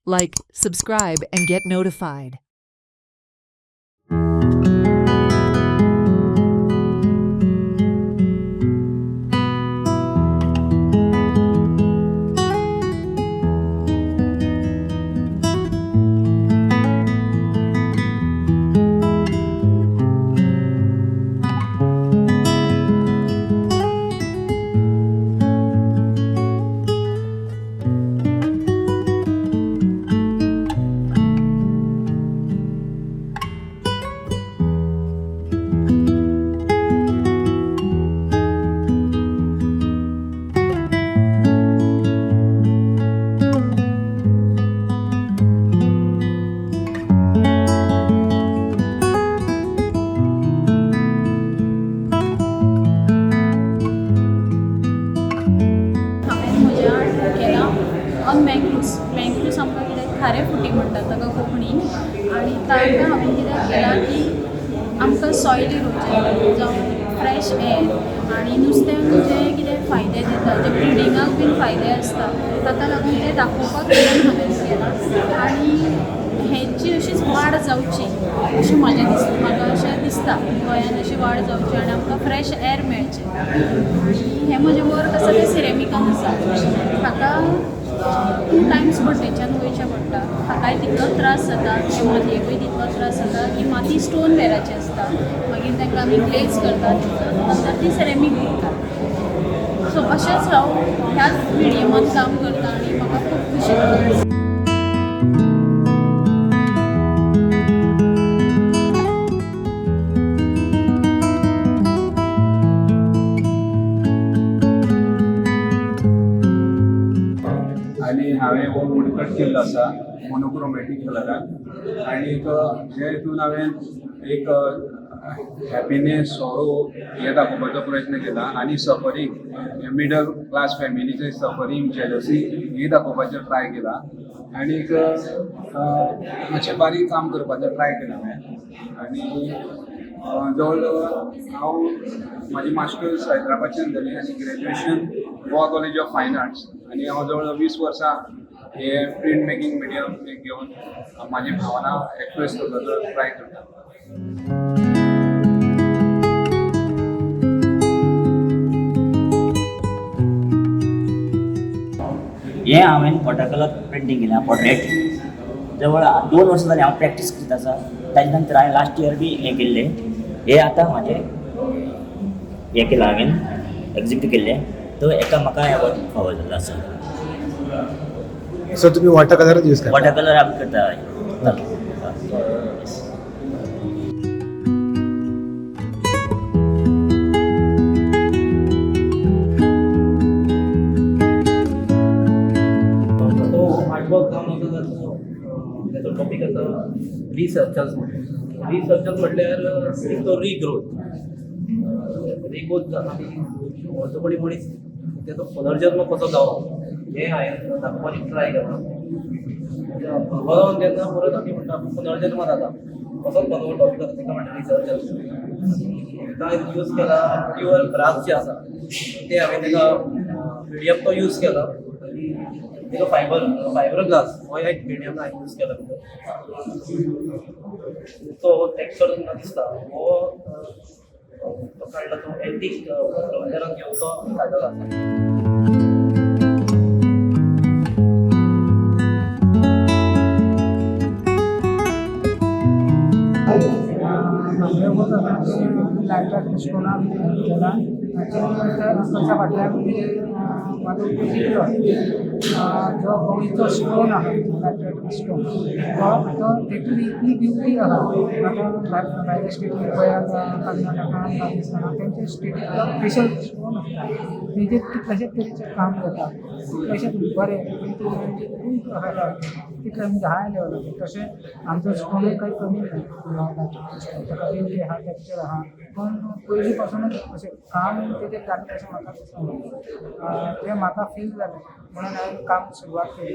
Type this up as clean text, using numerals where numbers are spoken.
Like, subscribe, and get notified. मँग्रुव्स आमकां कितें खारे फुटी म्हणटात ताका कोंकणीन आनी ताका हांवें कितें केलां की आमकां सॉयल इरोजन जावं फ्रेश एअर आनी नुस्त्यांक जे कितें फायदे दिता जे ब्रिडिंगाक बीन फायदे आसता ताका लागून ते दाखोवपाक हांवें केलां आनी हेंची अशीच वाड जावची अशें म्हाका अशें दिसता गोंयांत अशी वाड जावची आनी आमकां फ्रेश एअर मेळचें आनी हें म्हजें वर्क आसा तें सिरेमिकान आसा हाका 2 टायम्स बड्डेच्यान वयचें पडटा हाकाय तितलोच त्रास जाता ते मातयेकूय तितलोच त्रास जाता की माती स्टोन वेराची आसता मागीर तांकां आमी ग्लेज करतात नंतर ती सिरेमीक करतात सो अशेंच हांव ह्याच मिडियमांत काम करता आनी म्हाका खूब खुशी जाता. आनी हांवें हो वूडकट केल्लो आसा मोनोक्रोमॅटीक कलरान आनी हे हितून हांवें एक हॅपीनेस सॉरो हे दाखोवपाचो प्रयत्न केला आनी सफरींग मिडल क्लास फॅमिलीचे सफरींग जेलसी हे दाखोवपाचें ट्राय केला आनी मातशें बारीक काम करपाचें ट्राय केला हांवें आनी जवळ जवळ हांव म्हाजी मास्टर्स हैदराबादच्यान जाली आनी ग्रॅज्युएशन गोवा कॉलेज ऑफ फायन आर्ट्स आनी हांव जवळ जवळ 20 वर्सां हे प्रिंट मेकींग मिडियम घेवन म्हाजी भावना एक्सप्रेस करपाचो ट्राय करता. हें हांवें वॉटर कलर पेंटींग केलें पोर्ट्रेट जवळ 2 वर्सां जालीं हांव प्रॅक्टीस करता आसा ताजे नंतर हांवें लास्ट इयर बी हें केल्लें हें आतां म्हाजें हें केलां हांवें एग्जिक्यूट केल्लें तो एका म्हाका एवॉर्ड फावो जाल्लो आसा. सो तुम्ही वॉटर कलरच यूज करता? वॉटर कलर आमी करता हय. आर्टवर्क काम आसा त्याचो टॉपीक आसा रिसर्चर्स म्हटल्यार एक तो रिग्रोथ जाता अर्दोपडी मनीस त्याचो पुनर्जन्म कसो जावप हें हांवें दाखोवपाची ट्राय केला. बरोवन जेन्ना परत आमी म्हणटा पुनर्जन्म जाता कसोच बरो टॉपीक आसा ताका म्हणटा रिसर्चर्स हांवें यूज केला प्युअर ग्रास जे आसा ते हांवें ताका मिडियम तो यूज केला आनी ताका फायबर ग्लास हो एक मिडियम हांवें यूज केला तो टेक्स्चर तुमकां दिसता हो तो काडला तो एंटीक प्रॉडक्टान घेवन तो काडलेलो आसा. लायटर स्टोनाक केला ताच्या फाटल्यान म्हाजो दिलो जो गोंयचो स्टोन आहा लायटर स्टोन तो तेतून इतली ब्युटी आहा म्हाका भायल्या स्टेटीन गोंयाक कर्नाटकान राजस्थानाक तेंचे स्टेटींतलो स्पेशल स्टोन आसता तेजेर तशेंच तरेचें काम जाता तशेंच बरें खूब तितलें म्हणजे हाय लेवलाचें तशें आमचो स्टोनूय काही कमी ना ताका ब्युटी आहा टेक्स्चर आहा पण पयलीं पासूनच अशें काम तेजेर जाल्लें अशें म्हाका दिसना तें म्हाका फील जालें म्हणून हांवें काम सुरवात केली